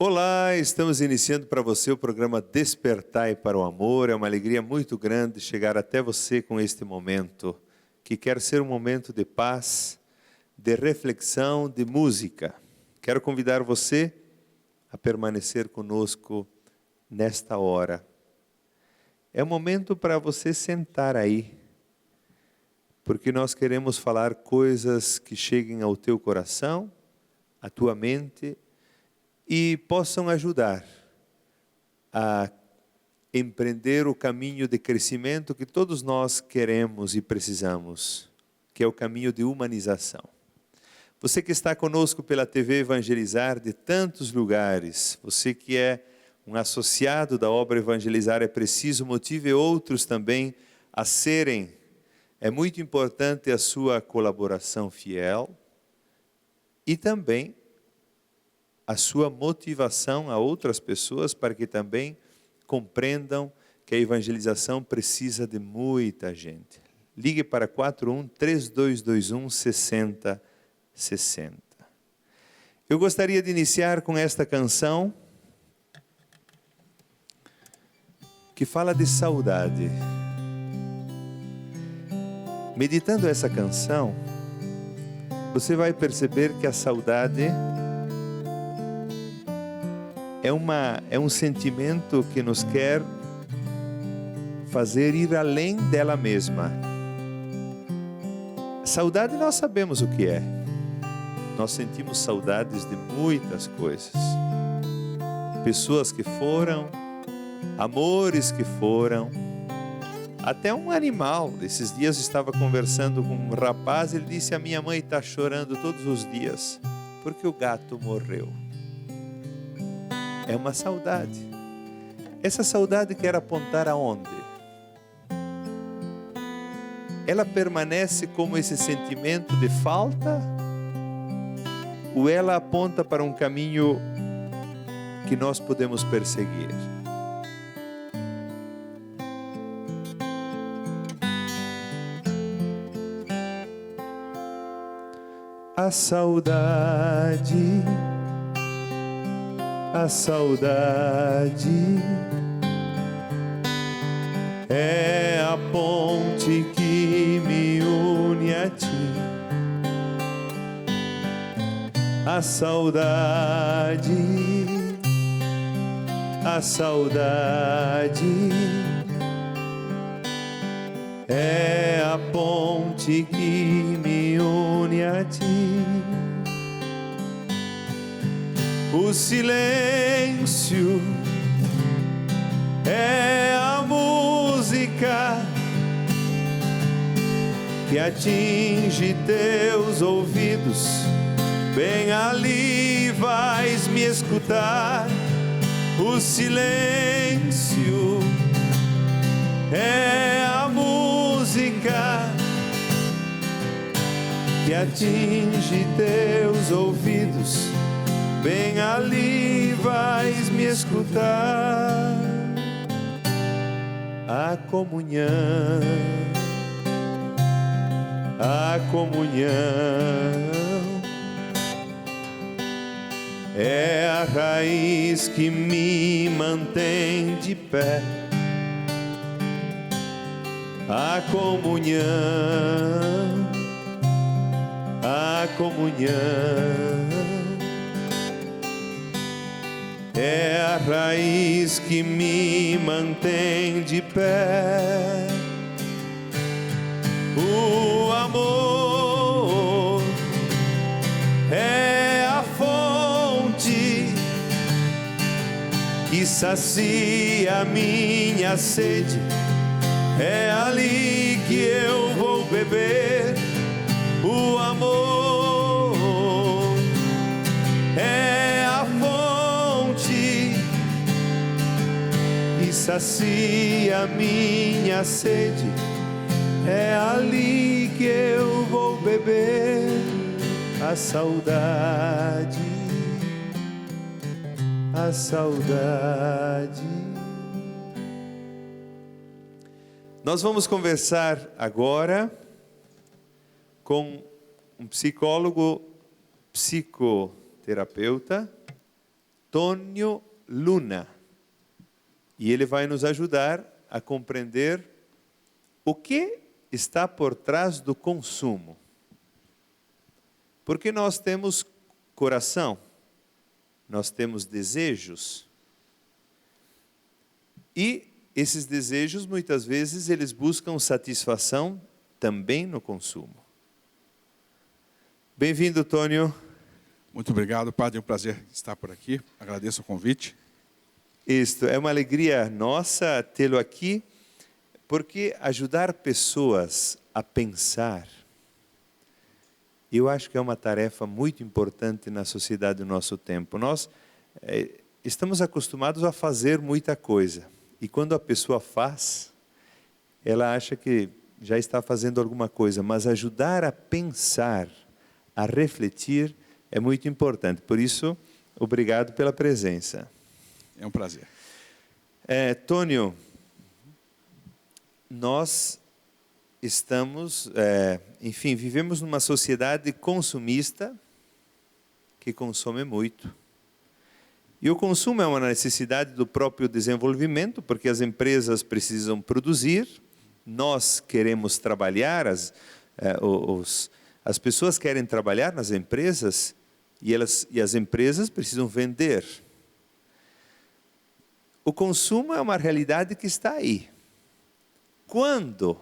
Olá, estamos iniciando para você o programa Despertai para o Amor. É uma alegria muito grande chegar até você com este momento, que quer ser um momento de paz, de reflexão, de música. Quero convidar você a permanecer conosco nesta hora. É um momento para você sentar aí, porque nós queremos falar coisas que cheguem ao teu coração, à tua mente, e possam ajudar a empreender o caminho de crescimento que todos nós queremos e precisamos, que é o caminho de humanização. Você que está conosco pela TV Evangelizar de tantos lugares, você que é um associado da obra Evangelizar, é preciso, motive outros também a serem. É muito importante a sua colaboração fiel e também a sua motivação a outras pessoas para que também compreendam que a evangelização precisa de muita gente. Ligue para 41-3221-6060. Eu gostaria de iniciar com esta canção que fala de saudade. Meditando essa canção, você vai perceber que a saudade é um sentimento que nos quer fazer ir além dela mesma. Saudade nós sabemos o que é. Nós sentimos saudades de muitas coisas. Pessoas que foram, amores que foram, até um animal. Esses dias eu estava conversando com um rapaz, ele disse: a minha mãe está chorando todos os dias porque o gato morreu. É uma saudade. Essa saudade quer apontar aonde? Ela permanece como esse sentimento de falta? Ou ela aponta para um caminho que nós podemos perseguir? A saudade é a ponte que me une a ti. A saudade é a ponte que me une a ti. O silêncio é a música que atinge teus ouvidos. Bem ali vais me escutar. O silêncio é a música que atinge teus ouvidos. Bem ali vais me escutar. A comunhão é a raiz que me mantém de pé. A comunhão é a raiz que me mantém de pé. O amor é a fonte que sacia minha sede. É ali que eu vou beber. O amor é a fonte que sacia minha sede. É ali que eu vou beber. A saudade. Nós vamos conversar agora com um psicólogo, psicoterapeuta, Tônio Luna. E ele vai nos ajudar a compreender o que está por trás do consumo. Porque nós temos coração, nós temos desejos. E esses desejos, muitas vezes, eles buscam satisfação também no consumo. Bem-vindo, Tônio. Muito obrigado, padre. É um prazer estar por aqui. Agradeço o convite. Isto é uma alegria nossa tê-lo aqui, porque ajudar pessoas a pensar, eu acho que é uma tarefa muito importante na sociedade do nosso tempo. Nós estamos acostumados a fazer muita coisa, e quando a pessoa faz, ela acha que já está fazendo alguma coisa, mas ajudar a pensar, a refletir, é muito importante. Por isso, obrigado pela presença. É um prazer. Tônio, nós estamos, enfim, vivemos numa sociedade consumista que consome muito. E o consumo é uma necessidade do próprio desenvolvimento, porque as empresas precisam produzir, nós queremos trabalhar, as pessoas querem trabalhar nas empresas e as empresas precisam vender. O consumo é uma realidade que está aí. Quando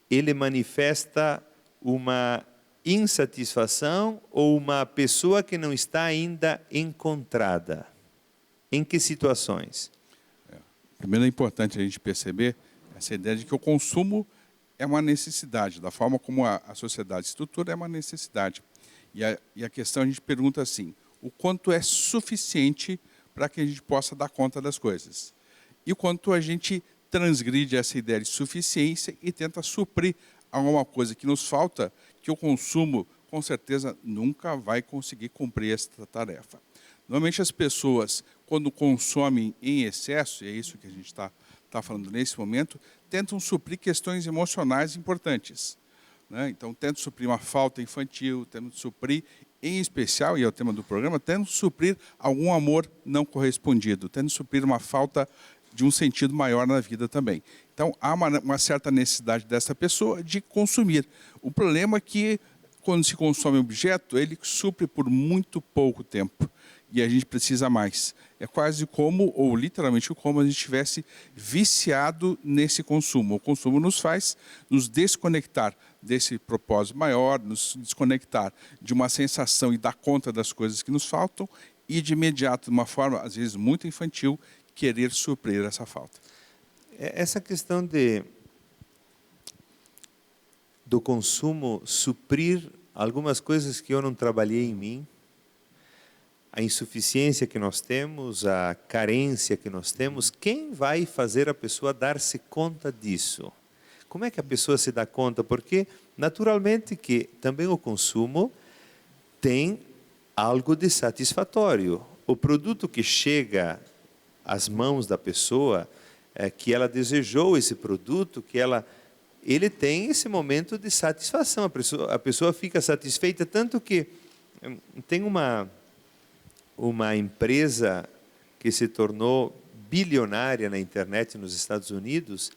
ele manifesta uma insatisfação ou uma pessoa que não está ainda encontrada? Em que situações? Primeiro é importante a gente perceber essa ideia de que o consumo é uma necessidade, da forma como a sociedade estrutura é uma necessidade. E a questão a gente pergunta assim, o quanto é suficiente para que a gente possa dar conta das coisas? E o quanto a gente transgride essa ideia de suficiência e tenta suprir alguma coisa que nos falta, que o consumo, com certeza, nunca vai conseguir cumprir essa tarefa. Normalmente as pessoas, quando consomem em excesso, e é isso que a gente está falando nesse momento, tentam suprir questões emocionais importantes. Né? Então, tentam suprir uma falta infantil, tentam suprir, em especial, e é o tema do programa, tentam suprir algum amor não correspondido, tentam suprir uma falta de um sentido maior na vida também. Então, há uma certa necessidade dessa pessoa de consumir. O problema é que, quando se consome um objeto, ele supre por muito pouco tempo. E a gente precisa mais. É quase como, ou literalmente como, a gente estivesse viciado nesse consumo. O consumo nos faz nos desconectar desse propósito maior, nos desconectar de uma sensação e dar conta das coisas que nos faltam e, de imediato, de uma forma, às vezes, muito infantil, querer suprir essa falta. Essa questão do consumo suprir algumas coisas que eu não trabalhei em mim, a insuficiência que nós temos, a carência que nós temos, quem vai fazer a pessoa dar-se conta disso? Como é que a pessoa se dá conta? Porque, naturalmente, que também o consumo tem algo de satisfatório. O produto que chega às mãos da pessoa, que ela desejou esse produto, ele tem esse momento de satisfação. A pessoa fica satisfeita, tanto que tem uma empresa que se tornou bilionária na internet nos Estados Unidos,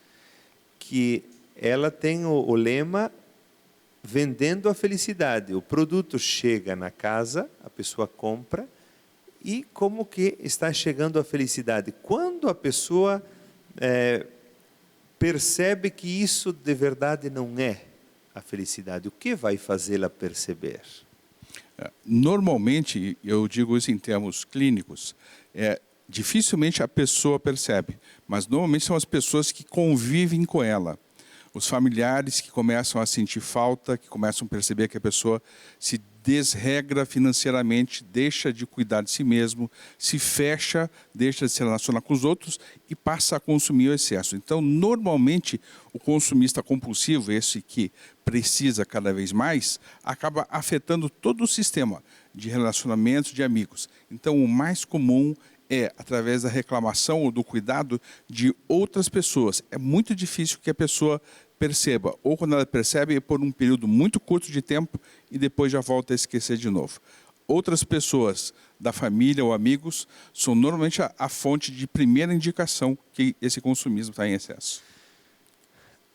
que ela tem o lema vendendo a felicidade. O produto chega na casa, a pessoa compra, e como que está chegando a felicidade? Quando a pessoa percebe que isso de verdade não é a felicidade, o que vai fazê-la perceber? Normalmente, eu digo isso em termos clínicos, dificilmente a pessoa percebe, mas normalmente são as pessoas que convivem com ela. Os familiares que começam a sentir falta, que começam a perceber que a pessoa se desregra financeiramente, deixa de cuidar de si mesmo, se fecha, deixa de se relacionar com os outros e passa a consumir o excesso. Então, normalmente, o consumista compulsivo, esse que precisa cada vez mais, acaba afetando todo o sistema de relacionamentos de amigos. Então, o mais comum é através da reclamação ou do cuidado de outras pessoas. É muito difícil que a pessoa perceba, ou quando ela percebe é por um período muito curto de tempo e depois já volta a esquecer de novo. outras pessoas da família ou amigos são normalmente a fonte de primeira indicação que esse consumismo está em excesso.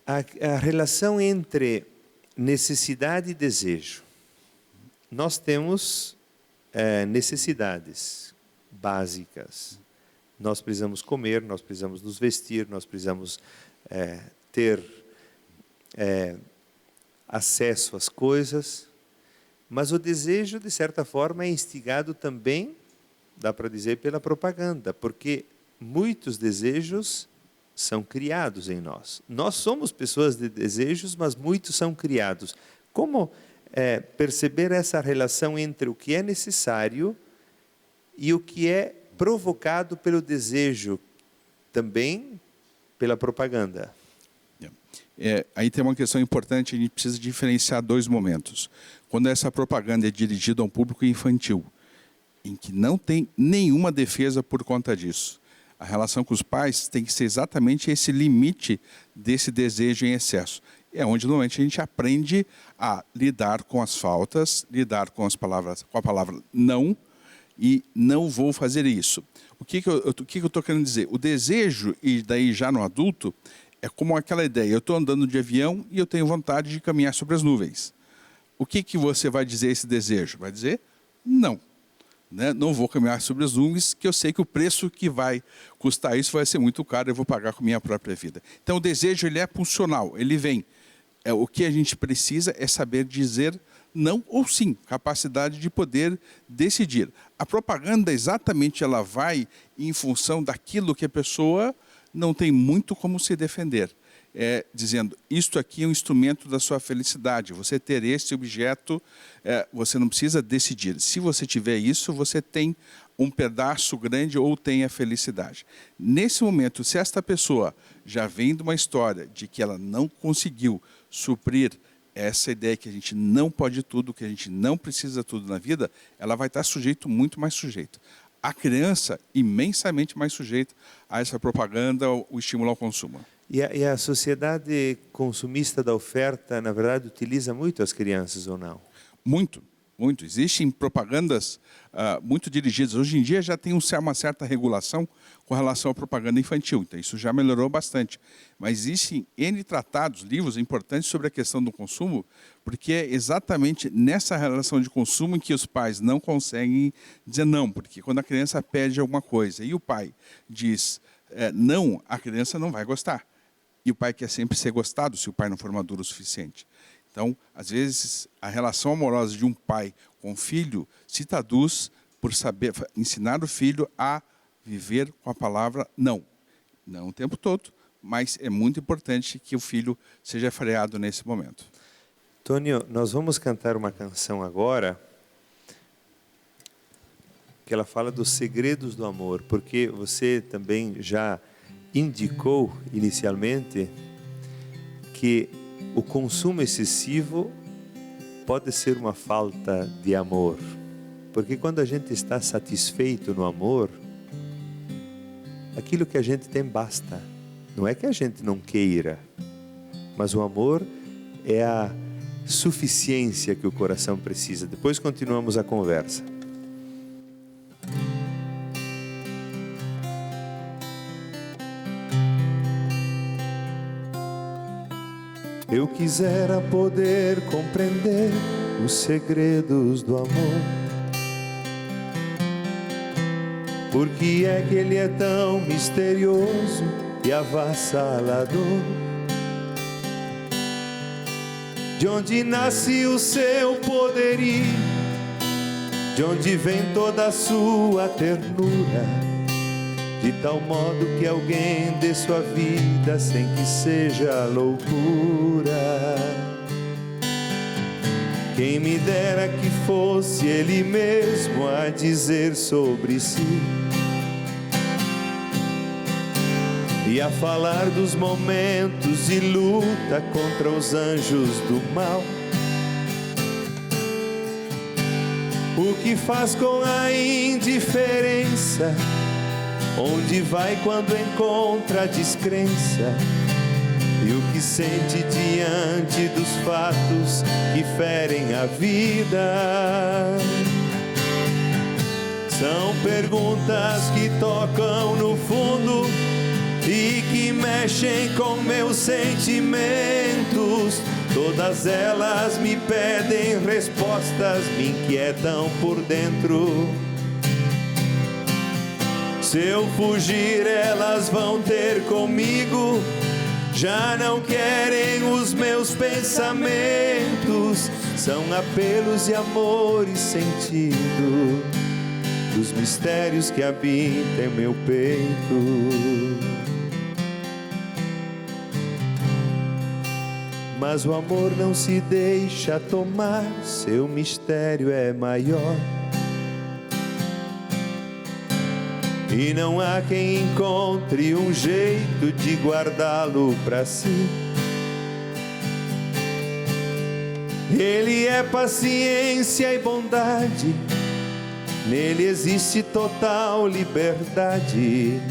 A relação entre necessidade e desejo. Nós temos necessidades básicas. Nós precisamos comer, nós precisamos nos vestir, nós precisamos ter acesso às coisas. Mas o desejo, de certa forma, é instigado também, dá para dizer, pela propaganda, porque muitos desejos são criados em nós. Nós somos pessoas de desejos, mas muitos são criados. Como perceber essa relação entre o que é necessário e o que é provocado pelo desejo, também pela propaganda? Aí tem uma questão importante, a gente precisa diferenciar dois momentos. Quando essa propaganda é dirigida a um público infantil, em que não tem nenhuma defesa por conta disso, a relação com os pais tem que ser exatamente esse limite desse desejo em excesso. É onde normalmente a gente aprende a lidar com as faltas, lidar com as palavras, com a palavra não, e não vou fazer isso. O que eu estou querendo dizer? O desejo, e daí já no adulto, é como aquela ideia, eu estou andando de avião e eu tenho vontade de caminhar sobre as nuvens. O que você vai dizer esse desejo? Vai dizer não. Né? Não vou caminhar sobre as nuvens, que eu sei que o preço que vai custar isso vai ser muito caro, eu vou pagar com minha própria vida. Então o desejo ele é pulsional, ele vem. O que a gente precisa é saber dizer não ou sim, capacidade de poder decidir. A propaganda exatamente ela vai em função daquilo que a pessoa não tem muito como se defender. Dizendo, isto aqui é um instrumento da sua felicidade. Você ter esse objeto, você não precisa decidir. Se você tiver isso, você tem um pedaço grande ou tem a felicidade. Nesse momento, se esta pessoa já vem de uma história de que ela não conseguiu suprir essa ideia que a gente não pode tudo, que a gente não precisa tudo na vida, ela vai estar muito mais sujeito. A criança, imensamente mais sujeita a essa propaganda, o estímulo ao consumo. E a sociedade consumista da oferta, na verdade, utiliza muito as crianças ou não? Muito. Existem propagandas muito dirigidas. Hoje em dia já tem uma certa regulação com relação à propaganda infantil. Então isso já melhorou bastante. Mas existem N tratados, livros importantes sobre a questão do consumo, porque é exatamente nessa relação de consumo em que os pais não conseguem dizer não. Porque quando a criança pede alguma coisa e o pai diz não, a criança não vai gostar. E o pai quer sempre ser gostado se o pai não for maduro o suficiente. Então, às vezes, a relação amorosa de um pai com o filho se traduz por saber ensinar o filho a viver com a palavra não. Não o tempo todo, mas é muito importante que o filho seja freado nesse momento. Tônio, nós vamos cantar uma canção agora que ela fala dos segredos do amor, porque você também já indicou inicialmente que o consumo excessivo pode ser uma falta de amor, porque quando a gente está satisfeito no amor, aquilo que a gente tem basta. Não é que a gente não queira, mas o amor é a suficiência que o coração precisa. Depois continuamos a conversa. Eu quisera poder compreender os segredos do amor. Por que é que ele é tão misterioso e avassalador? De onde nasce o seu poderio? De onde vem toda a sua ternura? De tal modo que alguém dê sua vida sem que seja loucura. Quem me dera que fosse ele mesmo a dizer sobre si e a falar dos momentos de luta contra os anjos do mal. O que faz com a indiferença? Onde vai quando encontra a descrença? E o que sente diante dos fatos que ferem a vida? São perguntas que tocam no fundo e que mexem com meus sentimentos. Todas elas me pedem respostas, me inquietam por dentro. Se eu fugir, elas vão ter comigo. Já não querem os meus pensamentos. São apelos de amor e sentido dos mistérios que habitam em meu peito. Mas o amor não se deixa tomar, seu mistério é maior. E não há quem encontre um jeito de guardá-lo para si. Ele é paciência e bondade, nele existe total liberdade.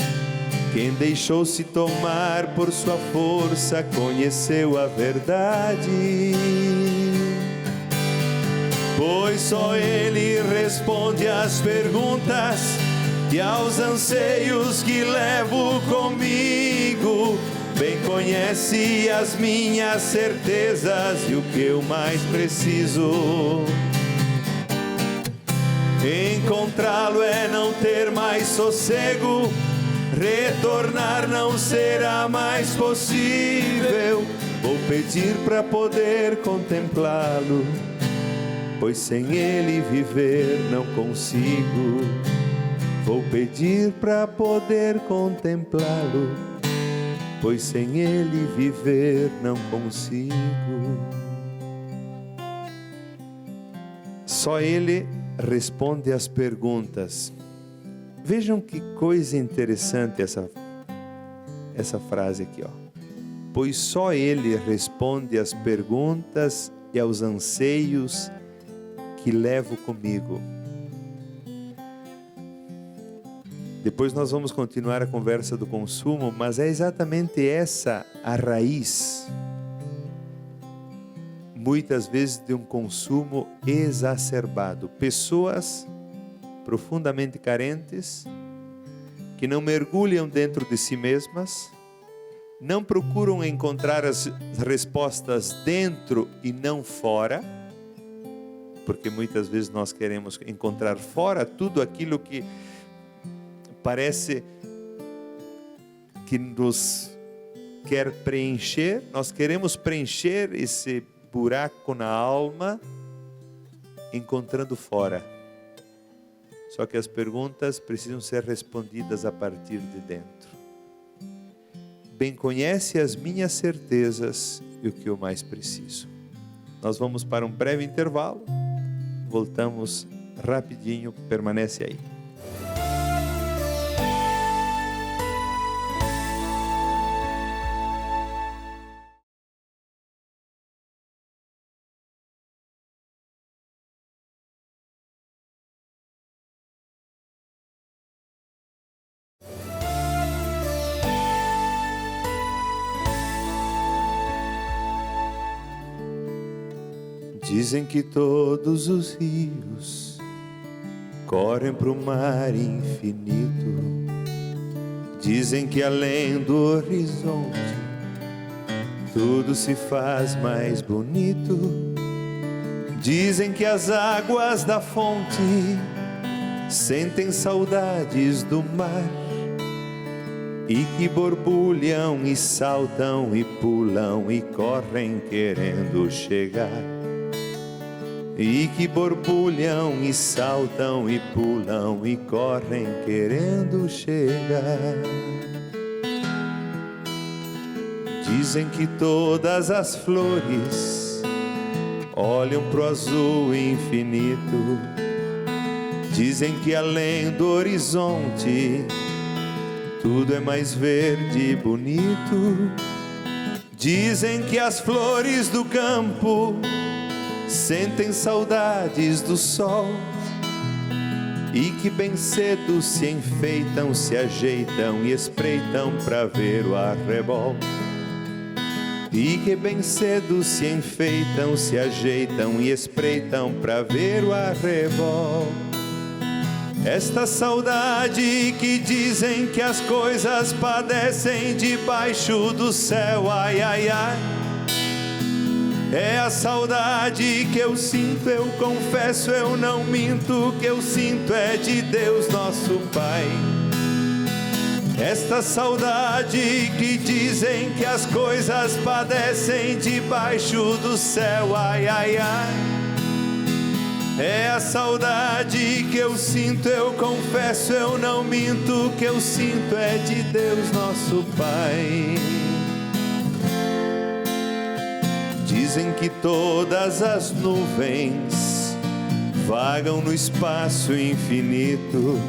Quem deixou-se tomar por sua força conheceu a verdade. Pois só ele responde às perguntas e aos anseios que levo comigo. Bem conhece as minhas certezas e o que eu mais preciso. Encontrá-lo é não ter mais sossego, retornar não será mais possível. Vou pedir para poder contemplá-lo, pois sem ele viver não consigo. Vou pedir para poder contemplá-lo, pois sem ele viver não consigo. Só ele responde às perguntas. Vejam que coisa interessante essa frase aqui, ó. Pois só ele responde às perguntas e aos anseios que levo comigo. Depois nós vamos continuar a conversa do consumo, mas é exatamente essa a raiz, muitas vezes, de um consumo exacerbado. Pessoas profundamente carentes, que não mergulham dentro de si mesmas, não procuram encontrar as respostas dentro e não fora, porque muitas vezes nós queremos encontrar fora tudo aquilo que parece que nos quer preencher. Nós queremos preencher esse buraco na alma encontrando fora. Só que as perguntas precisam ser respondidas a partir de dentro. Bem conhece as minhas certezas e o que eu mais preciso. Nós vamos para um breve intervalo. Voltamos rapidinho, permanece aí. Dizem que todos os rios correm para o mar infinito. Dizem que além do horizonte tudo se faz mais bonito. Dizem que as águas da fonte sentem saudades do mar e que borbulham e saltam e pulam e correm querendo chegar. E que borbulham e saltam e pulam e correm querendo chegar. Dizem que todas as flores olham pro azul infinito. Dizem que além do horizonte tudo é mais verde e bonito. Dizem que as flores do campo sentem saudades do sol e que bem cedo se enfeitam, se ajeitam e espreitam para ver o arrebol. E que bem cedo se enfeitam, se ajeitam e espreitam para ver o arrebol. Esta saudade que dizem que as coisas padecem debaixo do céu, ai, ai, ai. É a saudade que eu sinto, eu confesso, eu não minto, que eu sinto é de Deus nosso Pai. Esta saudade que dizem que as coisas padecem debaixo do céu, ai, ai, ai. É a saudade que eu sinto, eu confesso, eu não minto, que eu sinto é de Deus nosso Pai. Dizem que todas as nuvens vagam no espaço infinito.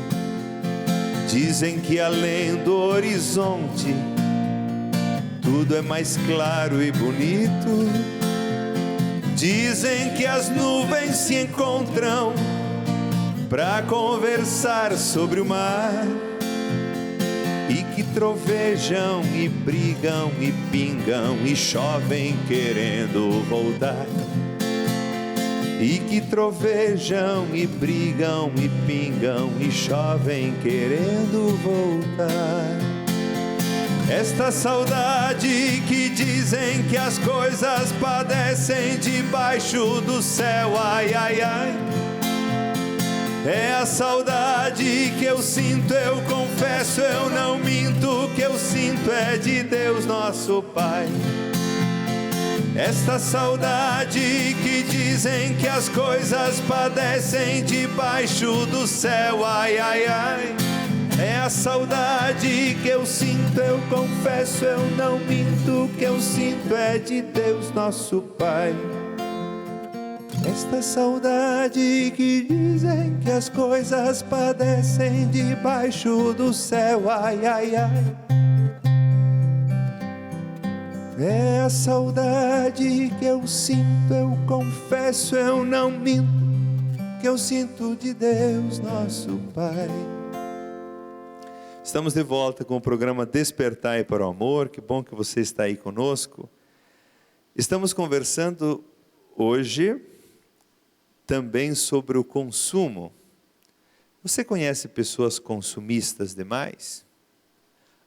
Dizem que além do horizonte tudo é mais claro e bonito. Dizem que as nuvens se encontram para conversar sobre o mar, e que trovejam e brigam e pingam e chovem querendo voltar. E que trovejam e brigam e pingam e chovem querendo voltar. Esta saudade que dizem que as coisas padecem debaixo do céu, ai, ai, ai. É a saudade que eu sinto, eu confesso, eu não minto, que eu sinto é de Deus nosso Pai. Esta saudade que dizem que as coisas padecem debaixo do céu, ai, ai, ai. É a saudade que eu sinto, eu confesso, eu não minto, que eu sinto é de Deus nosso Pai. Esta saudade que dizem que as coisas padecem debaixo do céu, ai, ai, ai. É a saudade que eu sinto, eu confesso, eu não minto, que eu sinto de Deus nosso Pai. Estamos de volta com o programa Despertai para o Amor. Que bom que você está aí conosco. Estamos conversando hoje também sobre o consumo. Você conhece pessoas consumistas demais?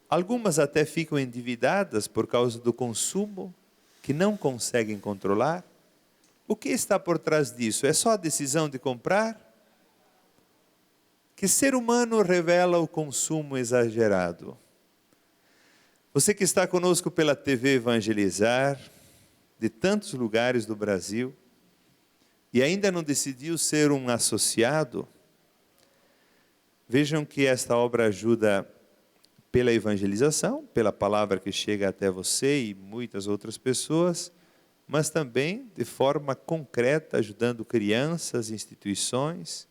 Algumas até ficam endividadas por causa do consumo, que não conseguem controlar. O que está por trás disso? É só a decisão de comprar? Que ser humano revela o consumo exagerado? Você que está conosco pela TV Evangelizar, de tantos lugares do Brasil, e ainda não decidiu ser um associado, vejam que esta obra ajuda pela evangelização, pela palavra que chega até você e muitas outras pessoas, mas também de forma concreta, ajudando crianças, instituições,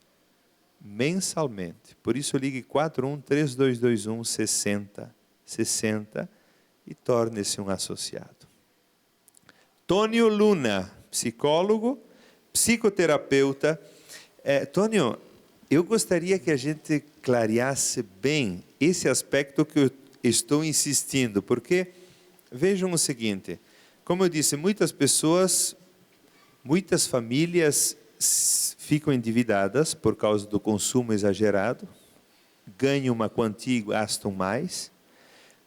mensalmente. Por isso ligue 41-3221-6060 e torne-se um associado. Tônio Luna, psicólogo, psicoterapeuta. Tônio, eu gostaria que a gente clareasse bem esse aspecto que eu estou insistindo, porque vejam o seguinte, como eu disse, muitas pessoas, muitas famílias ficam endividadas por causa do consumo exagerado, ganham uma quantia e gastam mais,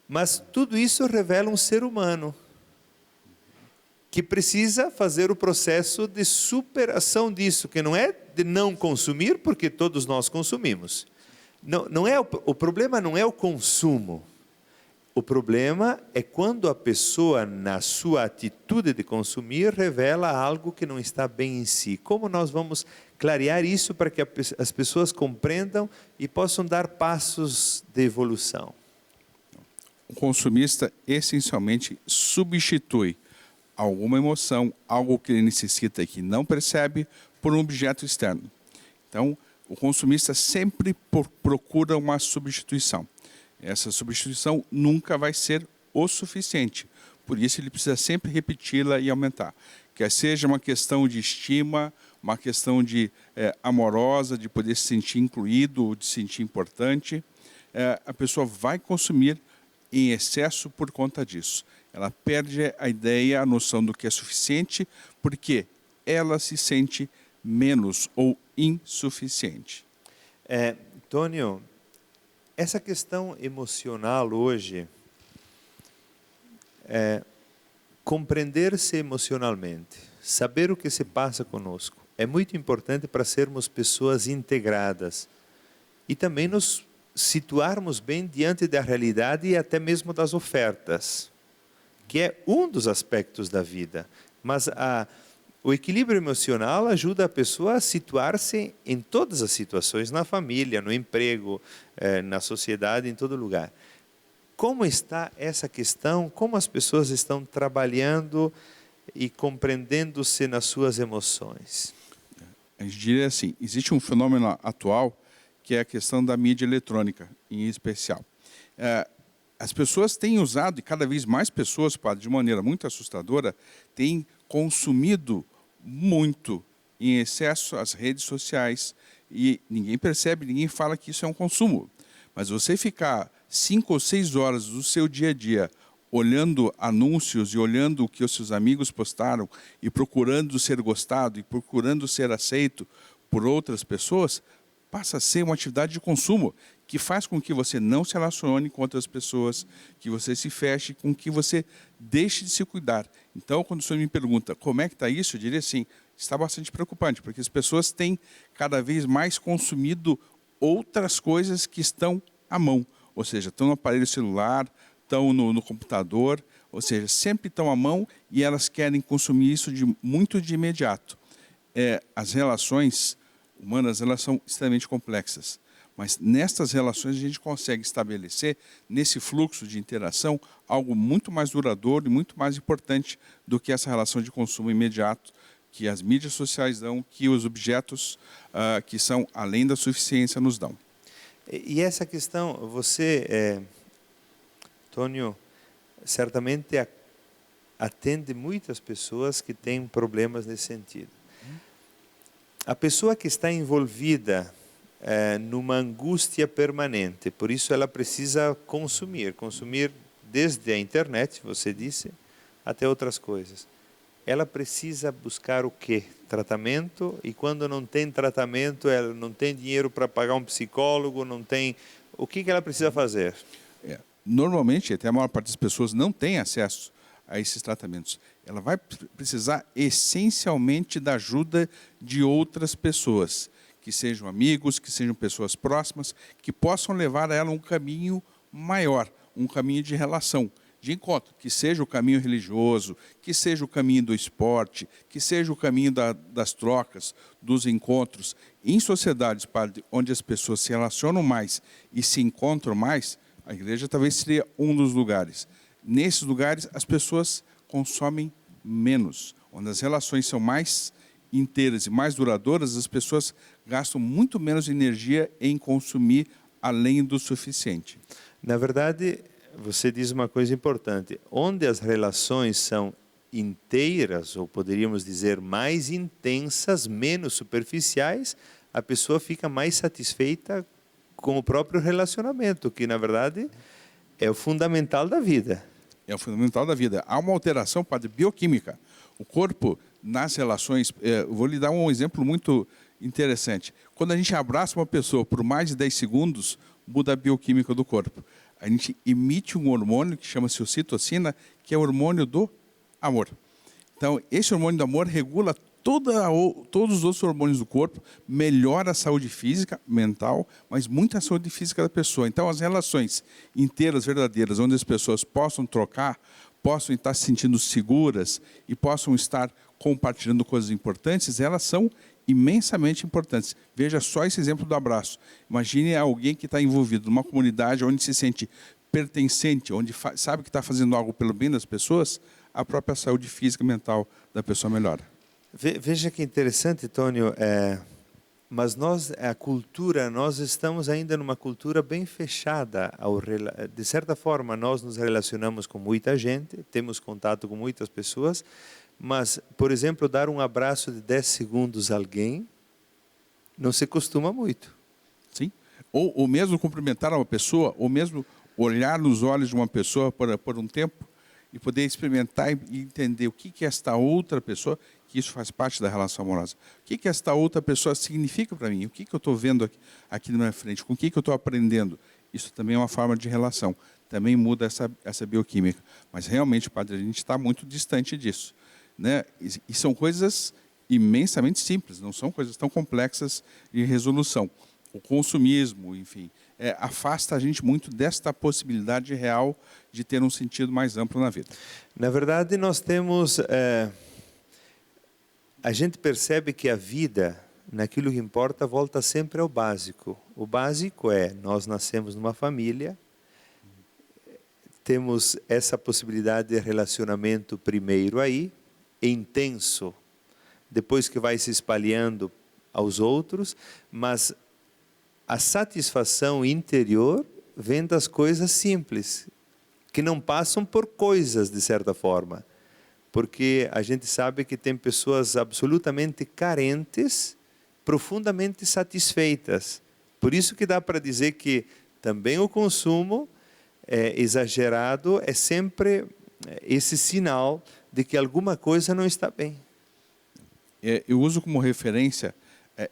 mas tudo isso revela um ser humano que precisa fazer o processo de superação disso, que não é de não consumir, porque todos nós consumimos. Não é, o problema não é o consumo. O problema é quando a pessoa, na sua atitude de consumir, revela algo que não está bem em si. Como nós vamos clarear isso para que as pessoas compreendam e possam dar passos de evolução? O consumista essencialmente substitui alguma emoção, algo que ele necessita e que não percebe, por um objeto externo. Então, o consumista sempre procura uma substituição. Essa substituição nunca vai ser o suficiente. Por isso, ele precisa sempre repeti-la e aumentar. Quer seja uma questão de estima, uma questão de amorosa, de poder se sentir incluído, de se sentir importante, a pessoa vai consumir em excesso por conta disso. Ela perde a ideia, a noção do que é suficiente, porque ela se sente menos ou insuficiente. Tônio, essa questão emocional hoje, compreender-se emocionalmente, saber o que se passa conosco, é muito importante para sermos pessoas integradas e também nos situarmos bem diante da realidade e até mesmo das ofertas, que é um dos aspectos da vida. Mas o equilíbrio emocional ajuda a pessoa a situar-se em todas as situações, na família, no emprego, na sociedade, em todo lugar. Como está essa questão? Como as pessoas estão trabalhando e compreendendo-se nas suas emoções? A gente diria assim, existe um fenômeno atual que é a questão da mídia eletrônica, em especial. As pessoas têm usado, e cada vez mais pessoas, padre, de maneira muito assustadora, têm consumido muito, em excesso, as redes sociais, e ninguém percebe, ninguém fala que isso é um consumo. Mas você ficar 5 ou 6 horas do seu dia a dia olhando anúncios e olhando o que os seus amigos postaram e procurando ser gostado e procurando ser aceito por outras pessoas, passa a ser uma atividade de consumo que faz com que você não se relacione com outras pessoas, que você se feche, com que você deixe de se cuidar. Então, quando o senhor me pergunta como é que está isso, eu diria assim, está bastante preocupante, porque as pessoas têm cada vez mais consumido outras coisas que estão à mão, ou seja, estão no aparelho celular, estão no computador, ou seja, sempre estão à mão e elas querem consumir isso muito de imediato. As relações humanas, elas são extremamente complexas, mas nestas relações a gente consegue estabelecer, nesse fluxo de interação, algo muito mais duradouro e muito mais importante do que essa relação de consumo imediato que as mídias sociais dão, que os objetos que são além da suficiência nos dão. E essa questão, você, Tônio, certamente atende muitas pessoas que têm problemas nesse sentido. A pessoa que está envolvida numa angústia permanente, por isso ela precisa consumir desde a internet, você disse, até outras coisas. Ela precisa buscar o quê? Tratamento, e quando não tem tratamento, ela não tem dinheiro para pagar um psicólogo, não tem... O que ela precisa fazer? Normalmente, até a maior parte das pessoas não tem acesso a esses tratamentos. Ela vai precisar essencialmente da ajuda de outras pessoas, que sejam amigos, que sejam pessoas próximas, que possam levar a ela um caminho maior, um caminho de relação, de encontro, que seja o caminho religioso, que seja o caminho do esporte, que seja o caminho das trocas, dos encontros. Em sociedades, padre, onde as pessoas se relacionam mais e se encontram mais, a igreja talvez seria um dos lugares. Nesses lugares, as pessoas consomem menos. Onde as relações são mais inteiras e mais duradouras, as pessoas gastam muito menos energia em consumir além do suficiente. Na verdade, você diz uma coisa importante. Onde as relações são inteiras, ou poderíamos dizer mais intensas, menos superficiais, a pessoa fica mais satisfeita com o próprio relacionamento, que na verdade é o fundamental da vida. É o fundamental da vida. Há uma alteração, padre, bioquímica. O corpo, nas relações... vou lhe dar um exemplo muito interessante. Quando a gente abraça uma pessoa por mais de 10 segundos, muda a bioquímica do corpo. A gente emite um hormônio que chama-se ocitocina, que é o hormônio do amor. Então, esse hormônio do amor regula todos os outros hormônios do corpo, melhora a saúde física, mental, mas muito a saúde física da pessoa. Então, as relações inteiras, verdadeiras, onde as pessoas possam trocar, possam estar se sentindo seguras e possam estar compartilhando coisas importantes, elas são imensamente importantes. Veja só esse exemplo do abraço. Imagine alguém que está envolvido numa comunidade onde se sente pertencente, onde sabe que está fazendo algo pelo bem das pessoas, a própria saúde física e mental da pessoa melhora. Veja que interessante, Tônio, mas nós estamos ainda numa cultura bem fechada. De certa forma, nós nos relacionamos com muita gente, temos contato com muitas pessoas, mas, por exemplo, dar um abraço de 10 segundos a alguém não se costuma muito. Sim. Ou mesmo cumprimentar uma pessoa, ou mesmo olhar nos olhos de uma pessoa por um tempo. e poder experimentar e entender o que esta outra pessoa, que isso faz parte da relação amorosa, o que esta outra pessoa significa para mim, o que eu estou vendo aqui na minha frente, com o que eu estou aprendendo. Isso também é uma forma de relação, também muda essa bioquímica. Mas realmente, padre, a gente está muito distante disso, né? E são coisas imensamente simples, não são coisas tão complexas de resolução. O consumismo, enfim, afasta a gente muito desta possibilidade real de ter um sentido mais amplo na vida. Na verdade, nós temos... a gente percebe que a vida, naquilo que importa, volta sempre ao básico. O básico é, nós nascemos numa família, temos essa possibilidade de relacionamento primeiro aí, intenso, depois que vai se espalhando aos outros, mas a satisfação interior vem das coisas simples, que não passam por coisas, de certa forma. Porque a gente sabe que tem pessoas absolutamente carentes, profundamente satisfeitas. Por isso que dá para dizer que também o consumo exagerado é sempre esse sinal de que alguma coisa não está bem. Eu uso como referência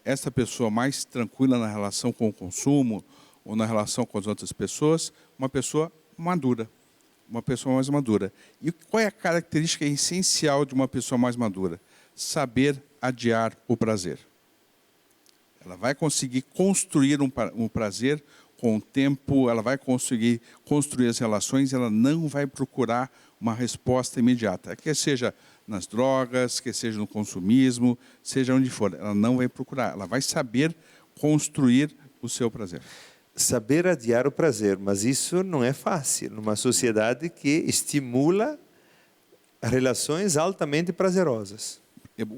essa pessoa mais tranquila na relação com o consumo ou na relação com as outras pessoas, uma pessoa madura. Uma pessoa mais madura. E qual é a característica essencial de uma pessoa mais madura? Saber adiar o prazer. Ela vai conseguir construir um prazer com o tempo, ela vai conseguir construir as relações, ela não vai procurar uma resposta imediata. Quer seja nas drogas, quer seja no consumismo, seja onde for, ela não vai procurar, ela vai saber construir o seu prazer. Saber adiar o prazer, mas isso não é fácil numa sociedade que estimula relações altamente prazerosas.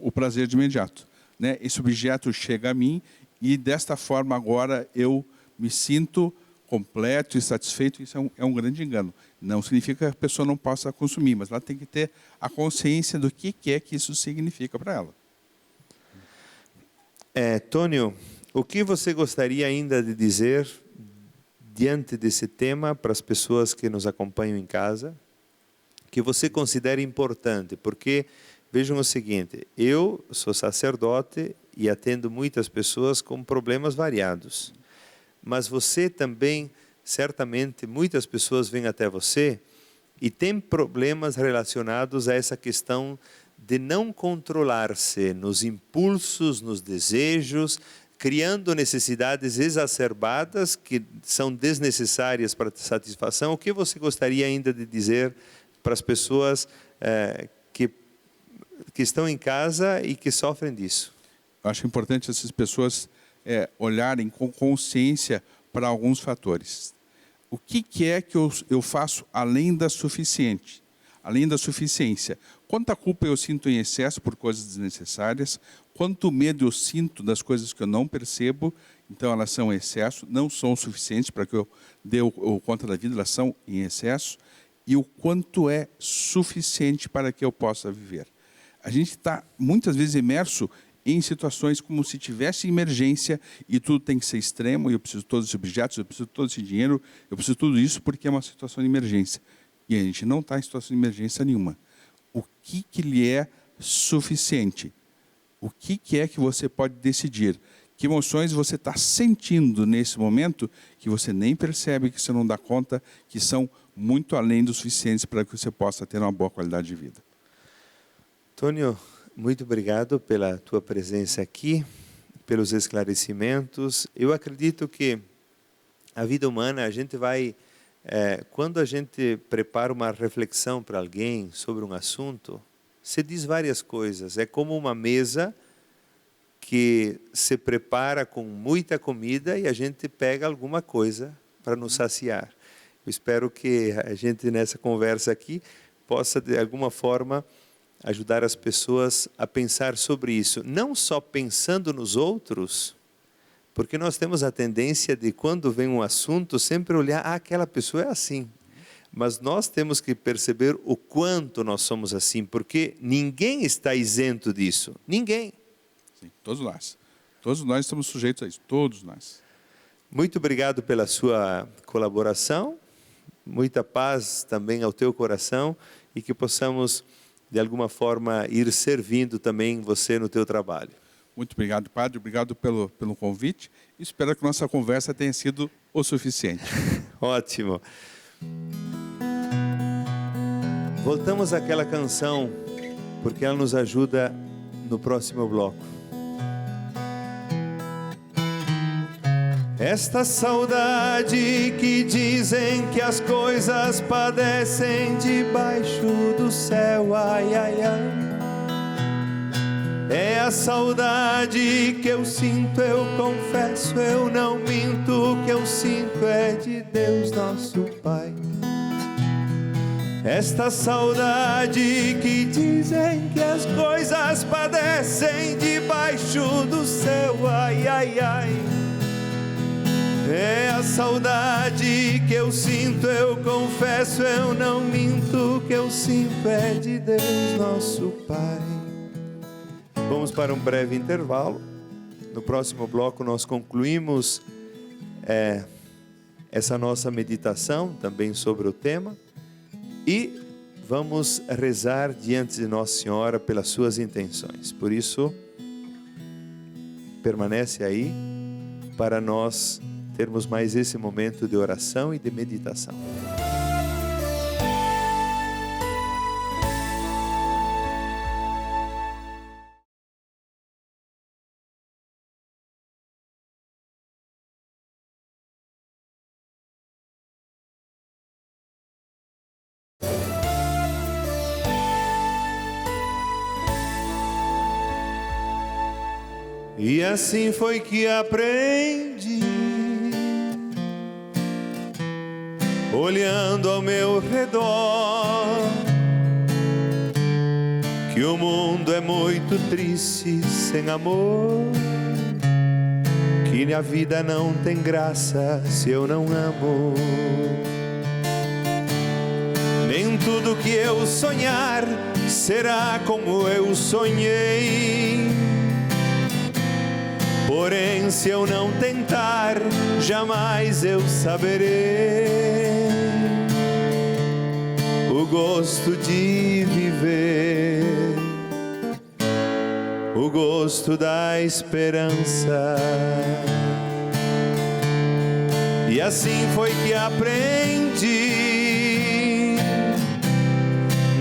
O prazer de imediato, né? Esse objeto chega a mim e desta forma agora eu me sinto completo e satisfeito. Isso é um grande engano. Não significa que a pessoa não possa consumir, mas ela tem que ter a consciência do que é que isso significa para ela. Tônio, o que você gostaria ainda de dizer diante desse tema para as pessoas que nos acompanham em casa, que você considera importante? Porque vejam o seguinte, eu sou sacerdote e atendo muitas pessoas com problemas variados, mas você também, certamente, muitas pessoas vêm até você e têm problemas relacionados a essa questão de não controlar-se nos impulsos, nos desejos, criando necessidades exacerbadas que são desnecessárias para a satisfação. O que você gostaria ainda de dizer para as pessoas que estão em casa e que sofrem disso? Eu acho importante essas pessoas olharem com consciência para alguns fatores. O que é que eu faço além da suficiente? Além da suficiência. Quanta culpa eu sinto em excesso por coisas desnecessárias, quanto medo eu sinto das coisas que eu não percebo, então elas são em excesso, não são suficientes para que eu dê conta da vida, elas são em excesso, e o quanto é suficiente para que eu possa viver. A gente está muitas vezes imerso em situações como se tivesse emergência e tudo tem que ser extremo, e eu preciso de todos esses objetos, eu preciso de todo esse dinheiro, eu preciso de tudo isso porque é uma situação de emergência. E a gente não está em situação de emergência nenhuma. O que lhe é suficiente? O que é que você pode decidir? Que emoções você está sentindo nesse momento que você nem percebe, que você não dá conta, que são muito além do suficientes para que você possa ter uma boa qualidade de vida. Tônio, muito obrigado pela tua presença aqui, pelos esclarecimentos. Eu acredito que a vida humana, a gente vai... quando a gente prepara uma reflexão para alguém sobre um assunto, se diz várias coisas. É como uma mesa que se prepara com muita comida e a gente pega alguma coisa para nos saciar. Eu espero que a gente, nessa conversa aqui, possa, de alguma forma, ajudar as pessoas a pensar sobre isso. Não só pensando nos outros, porque nós temos a tendência de, quando vem um assunto, sempre olhar, aquela pessoa é assim. Mas nós temos que perceber o quanto nós somos assim, porque ninguém está isento disso. Ninguém. Sim, todos nós. Todos nós estamos sujeitos a isso. Todos nós. Muito obrigado pela sua colaboração. muita paz também ao teu coração e que possamos, de alguma forma, ir servindo também você no teu trabalho. Muito obrigado, Padre. Obrigado pelo convite. Espero que nossa conversa tenha sido o suficiente. Ótimo. Voltamos àquela canção, porque ela nos ajuda no próximo bloco. Esta saudade que dizem que as coisas padecem debaixo do céu, ai, ai, ai. É a saudade que eu sinto, eu confesso, eu não minto, o que eu sinto é de Deus nosso Pai. Esta saudade que dizem que as coisas padecem debaixo do céu, ai, ai, ai. É a saudade que eu sinto, eu confesso, eu não minto, o que eu sinto é de Deus nosso Pai. Vamos para um breve intervalo. No próximo bloco nós concluímos essa nossa meditação também sobre o tema e vamos rezar diante de Nossa Senhora pelas suas intenções. Por isso, permanece aí para nós termos mais esse momento de oração e de meditação. E assim foi que aprendi, olhando ao meu redor, que o mundo é muito triste sem amor, que a vida não tem graça se eu não amo. Nem tudo que eu sonhar será como eu sonhei. Porém, se eu não tentar, jamais eu saberei o gosto de viver, o gosto da esperança. E assim foi que aprendi,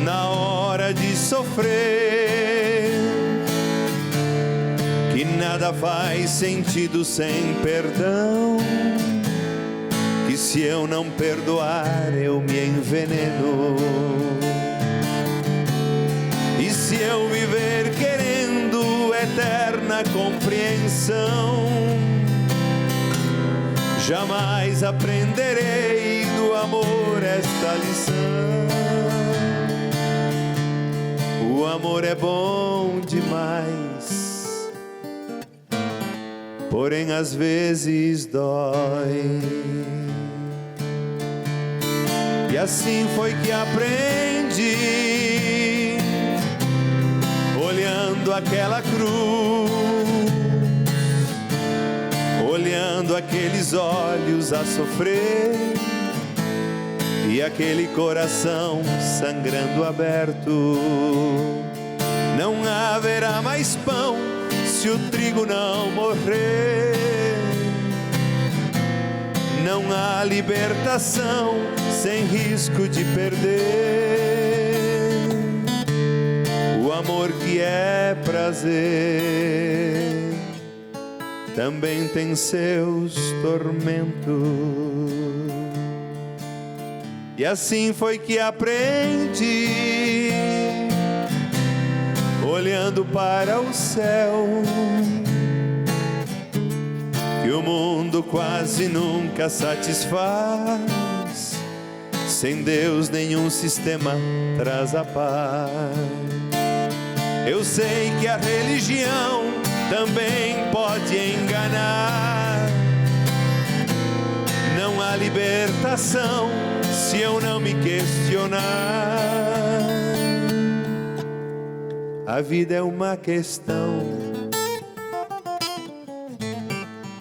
na hora de sofrer, que nada faz sentido sem perdão, que se eu não perdoar eu me enveneno. E se eu viver querendo eterna compreensão, jamais aprenderei do amor esta lição. O amor é bom demais, porém às vezes dói. E assim foi que aprendi, olhando aquela cruz, olhando aqueles olhos a sofrer e aquele coração sangrando aberto. Não haverá mais pão se o trigo não morrer, não há libertação sem risco de perder o amor que é prazer. Também tem seus tormentos. E assim foi que aprendi, olhando para o céu, que o mundo quase nunca satisfaz, sem Deus nenhum sistema traz a paz. Eu sei que a religião também pode enganar, não há libertação se eu não me questionar. A vida é uma questão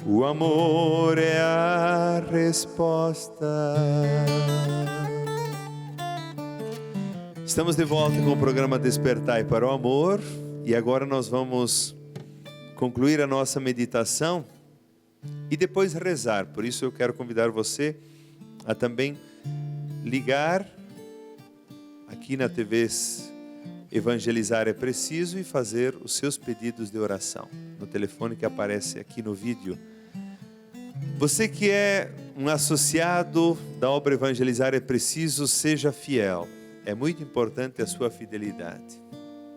O amor é a resposta. Estamos de volta com o programa Despertai para o Amor. E agora nós vamos concluir a nossa meditação e depois rezar. Por isso eu quero convidar você a também ligar aqui na TV Evangelizar é Preciso e fazer os seus pedidos de oração no telefone que aparece aqui no vídeo. Você que é um associado da obra Evangelizar é Preciso, seja fiel. É muito importante a sua fidelidade.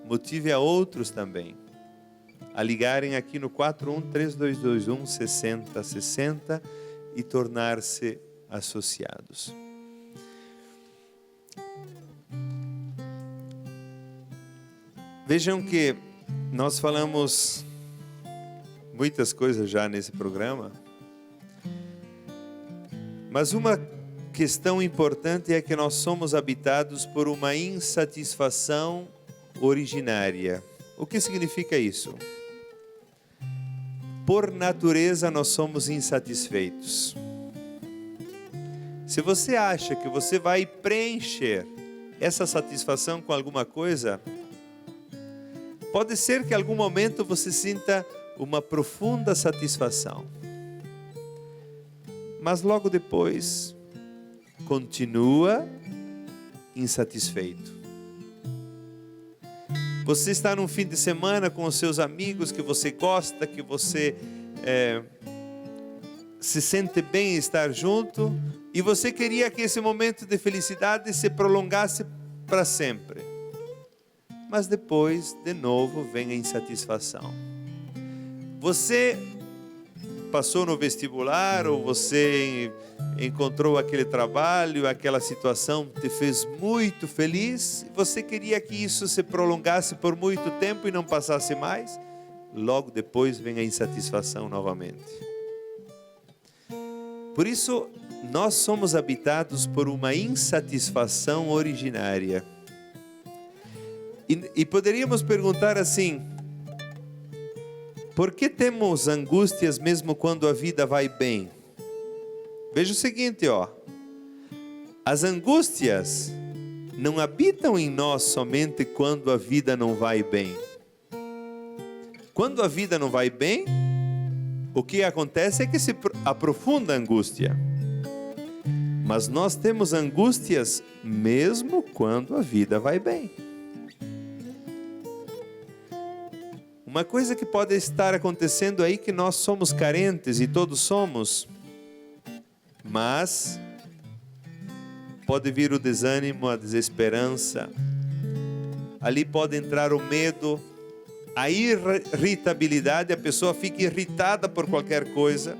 Motive a outros também a ligarem aqui no 41-3221-6060 e tornar-se associados. Vejam que nós falamos muitas coisas já nesse programa, mas uma questão importante é que nós somos habitados por uma insatisfação originária. O que significa isso? Por natureza nós somos insatisfeitos. Se você acha que você vai preencher essa satisfação com alguma coisa, pode ser que em algum momento você sinta uma profunda satisfação. Mas logo depois, continua insatisfeito. Você está num fim de semana com os seus amigos que você gosta, que você se sente bem estar junto, e você queria que esse momento de felicidade se prolongasse para sempre. Mas depois, de novo, vem a insatisfação. Você passou no vestibular, ou você encontrou aquele trabalho, aquela situação te fez muito feliz, você queria que isso se prolongasse por muito tempo e não passasse mais, logo depois vem a insatisfação novamente. Por isso, nós somos habitados por uma insatisfação originária. E poderíamos perguntar assim: por que temos angústias mesmo quando a vida vai bem? Veja o seguinte, as angústias não habitam em nós somente quando a vida não vai bem. Quando a vida não vai bem, o que acontece é que se aprofunda a angústia. Mas nós temos angústias mesmo quando a vida vai bem. Uma coisa que pode estar acontecendo aí, que nós somos carentes, e todos somos, mas pode vir o desânimo, a desesperança, ali pode entrar o medo, a irritabilidade, a pessoa fica irritada por qualquer coisa,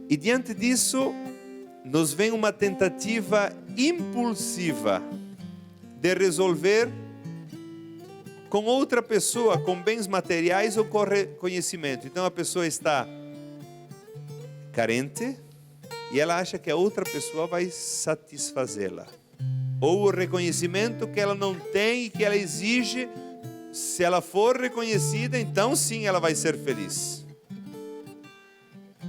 e diante disso nos vem uma tentativa impulsiva de resolver com outra pessoa, com bens materiais ou com reconhecimento. Então a pessoa está carente e ela acha que a outra pessoa vai satisfazê-la. Ou o reconhecimento que ela não tem e que ela exige, se ela for reconhecida, então sim ela vai ser feliz.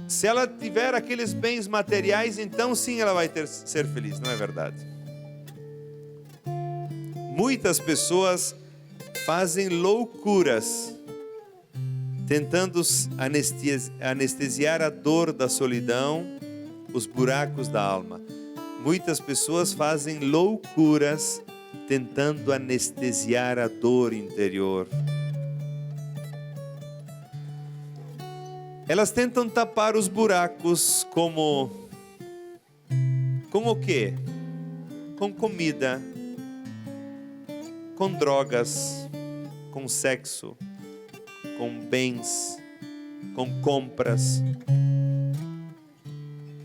Se ela tiver aqueles bens materiais, então sim ela vai ser feliz, não é verdade? Muitas pessoas fazem loucuras tentando anestesiar a dor da solidão, os buracos da alma. Muitas pessoas fazem loucuras tentando anestesiar a dor interior. Elas tentam tapar os buracos com o quê? Com comida, com drogas, com sexo, com bens, com compras.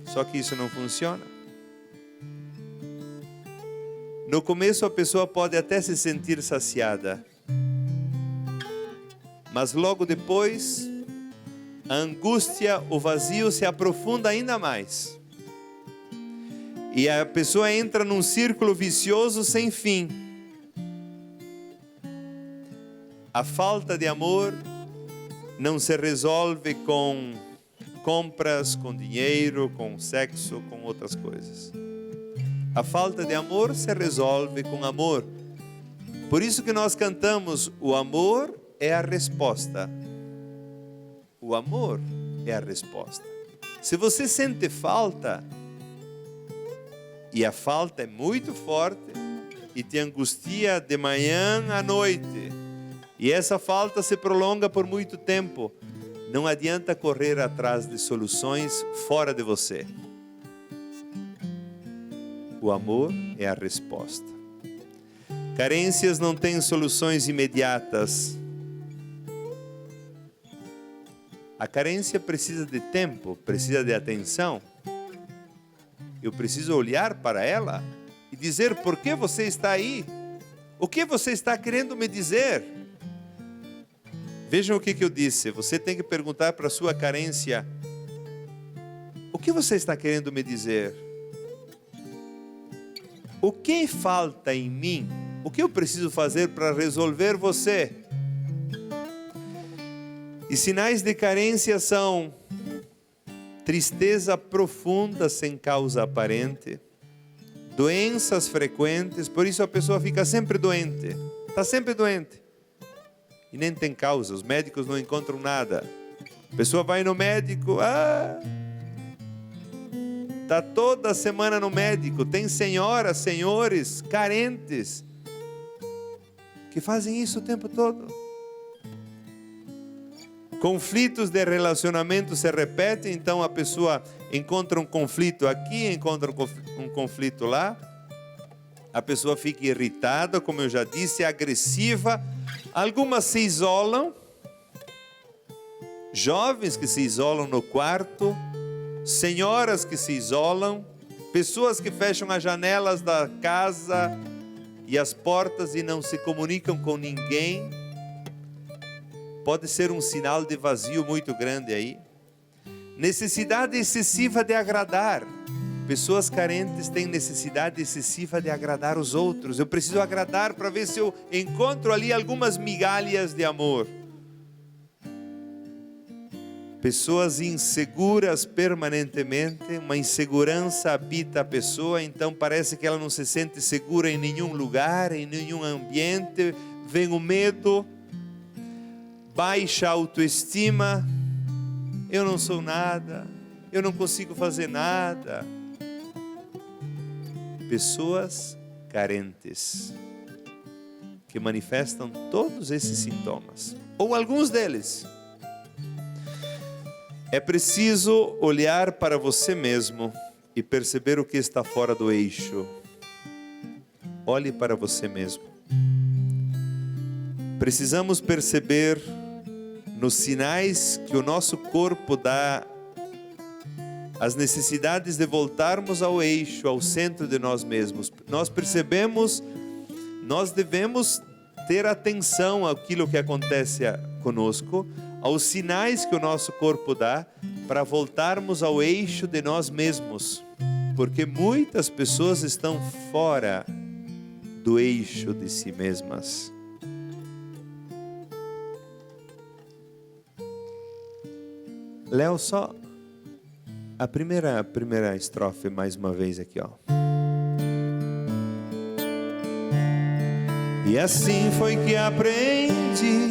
Só que isso não funciona. No começo a pessoa pode até se sentir saciada, mas logo depois a angústia, o vazio se aprofunda ainda mais. E a pessoa entra num círculo vicioso sem fim. A falta de amor não se resolve com compras, com dinheiro, com sexo, com outras coisas. A falta de amor se resolve com amor. Por isso que nós cantamos: o amor é a resposta. O amor é a resposta. Se você sente falta, e a falta é muito forte, e te angustia de manhã à noite, e essa falta se prolonga por muito tempo, não adianta correr atrás de soluções fora de você. O amor é a resposta. Carências não têm soluções imediatas. A carência precisa de tempo, precisa de atenção. Eu preciso olhar para ela e dizer: por que você está aí? O que você está querendo me dizer? Vejam o que eu disse. Você tem que perguntar para a sua carência: o que você está querendo me dizer? O que falta em mim? O que eu preciso fazer para resolver você? E sinais de carência são tristeza profunda sem causa aparente, doenças frequentes, por isso a pessoa fica sempre doente, está sempre doente, e nem tem causa, os médicos não encontram nada. A pessoa vai no médico, está toda semana no médico. Tem senhoras, senhores carentes que fazem isso o tempo todo. Conflitos de relacionamento se repetem, então a pessoa encontra um conflito aqui, encontra um conflito lá. A pessoa fica irritada, como eu já disse, agressiva. Algumas se isolam, jovens que se isolam no quarto, senhoras que se isolam, pessoas que fecham as janelas da casa e as portas e não se comunicam com ninguém. Pode ser um sinal de vazio muito grande aí. Necessidade excessiva de agradar. Pessoas carentes têm necessidade excessiva de agradar os outros. Eu preciso agradar para ver se eu encontro ali algumas migalhas de amor. Pessoas inseguras permanentemente, uma insegurança habita a pessoa, então parece que ela não se sente segura em nenhum lugar, em nenhum ambiente. Vem o medo, baixa autoestima, eu não sou nada, eu não consigo fazer nada. Pessoas carentes que manifestam todos esses sintomas, ou alguns deles. É preciso olhar para você mesmo e perceber o que está fora do eixo. Olhe para você mesmo. Precisamos perceber nos sinais que o nosso corpo dá as necessidades de voltarmos ao eixo, ao centro de nós mesmos. Nós percebemos, nós devemos ter atenção àquilo que acontece conosco, aos sinais que o nosso corpo dá, para voltarmos ao eixo de nós mesmos, porque muitas pessoas estão fora do eixo de si mesmas. Léo, só a primeira estrofe mais uma vez aqui, ó. E assim foi que aprendi,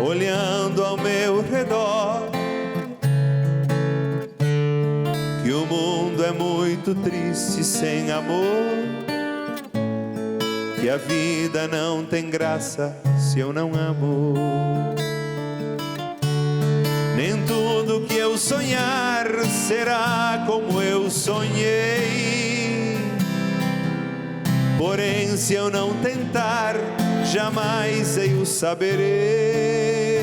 olhando ao meu redor, que o mundo é muito triste sem amor, que a vida não tem graça se eu não amo. Nem tudo que eu sonhar será como eu sonhei, porém se eu não tentar, jamais eu saberei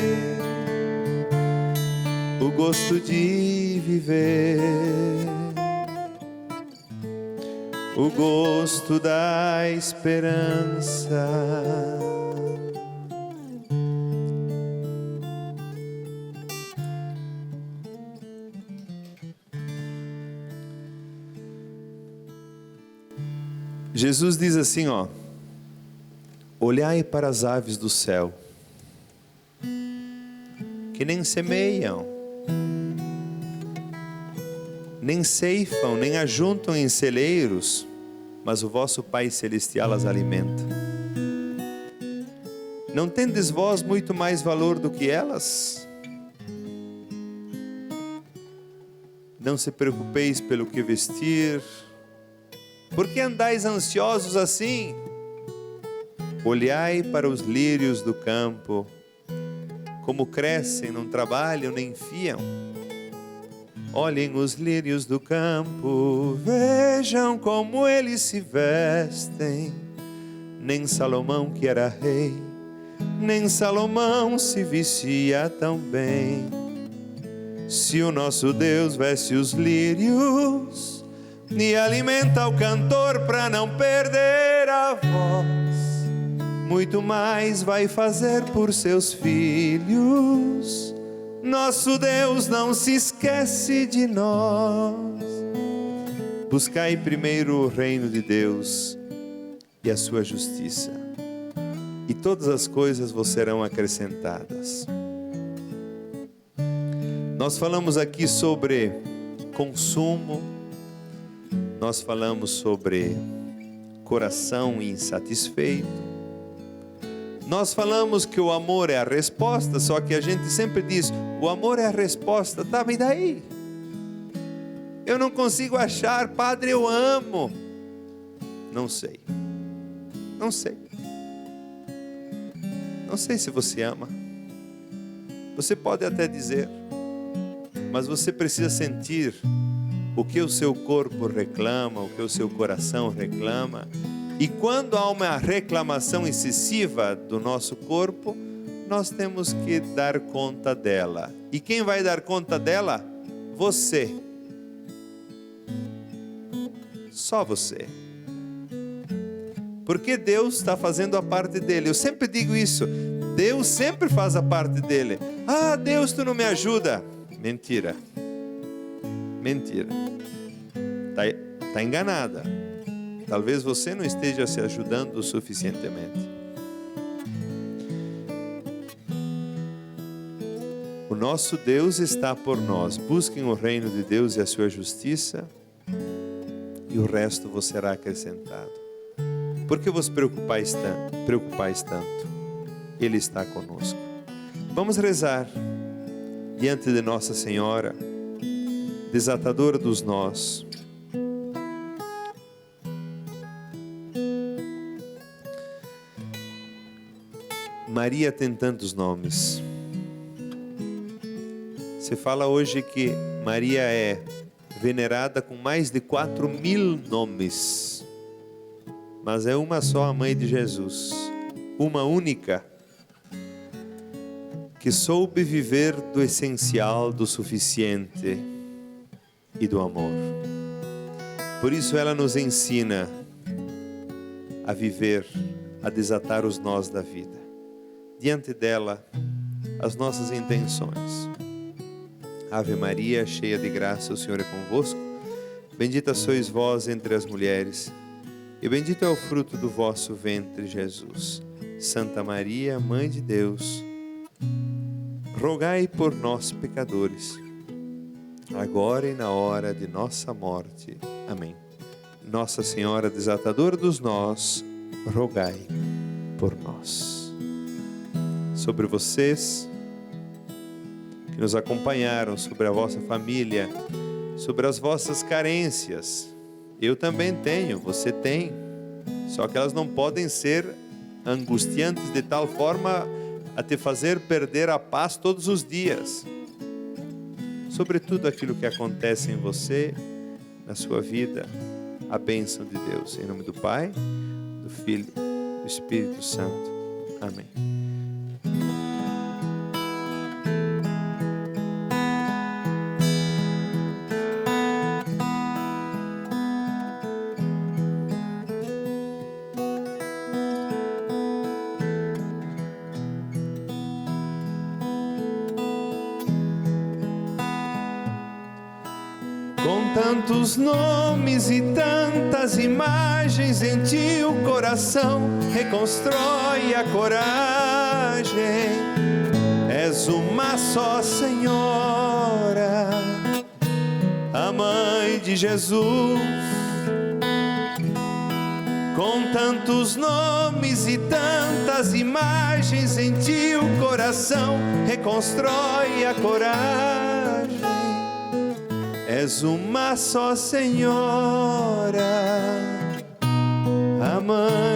o gosto de viver, o gosto da esperança. Jesus diz assim, ó: olhai para as aves do céu, que nem semeiam, nem ceifam, nem ajuntam em celeiros, mas o vosso Pai Celestial as alimenta. Não tendes vós muito mais valor do que elas? Não se preocupeis pelo que vestir. Por que andais ansiosos assim? Olhai para os lírios do campo, como crescem, não trabalham nem fiam. Olhem os lírios do campo, vejam como eles se vestem. Nem Salomão, que era rei, nem Salomão se vestia tão bem. Se o nosso Deus veste os lírios e alimenta o cantor para não perder a voz, muito mais vai fazer por seus filhos. Nosso Deus não se esquece de nós. Buscai primeiro o reino de Deus e a sua justiça, e todas as coisas vos serão acrescentadas. Nós falamos aqui sobre consumo, nós falamos sobre coração insatisfeito, nós falamos que o amor é a resposta, só que a gente sempre diz, o amor é a resposta, tá, mas daí? Eu não consigo achar, Padre, eu amo. Não sei. Não sei. Não sei se você ama. Você pode até dizer, mas você precisa sentir o que o seu corpo reclama, o que o seu coração reclama. E quando há uma reclamação excessiva do nosso corpo, nós temos que dar conta dela. E quem vai dar conta dela? Você. Só você. Porque Deus está fazendo a parte dele. Eu sempre digo isso. Deus sempre faz a parte dele. Ah, Deus, tu não me ajuda. Mentira. Mentira. Tá enganada. Talvez você não esteja se ajudando suficientemente. O nosso Deus está por nós. Busquem o reino de Deus e a sua justiça, e o resto vos será acrescentado. Por que vos preocupais tanto? Ele está conosco. Vamos rezar diante de Nossa Senhora, desatadora dos nós. Maria tem tantos nomes. Se fala hoje que Maria é venerada com mais de 4.000 nomes. Mas é uma só a mãe de Jesus. Uma única, que soube viver do essencial, do suficiente e do amor. Por isso ela nos ensina a viver, a desatar os nós da vida. Diante dela, as nossas intenções. Ave Maria, cheia de graça, o Senhor é convosco. Bendita sois vós entre as mulheres, e bendito é o fruto do vosso ventre, Jesus. Santa Maria, Mãe de Deus, rogai por nós, pecadores, agora e na hora de nossa morte. Amém. Nossa Senhora, desatadora dos nós, rogai por nós. Sobre vocês que nos acompanharam, sobre a vossa família, sobre as vossas carências. Eu também tenho, você tem, só que elas não podem ser angustiantes de tal forma a te fazer perder a paz todos os dias. Sobre tudo aquilo que acontece em você, na sua vida, a bênção de Deus. Em nome do Pai, do Filho, do Espírito Santo. Amém. Com tantos nomes e tantas imagens, em ti o coração reconstrói a coragem. És uma só Senhora, a Mãe de Jesus, com tantos nomes e tantas imagens, em ti o coração reconstrói a coragem. És uma só Senhora, a Mãe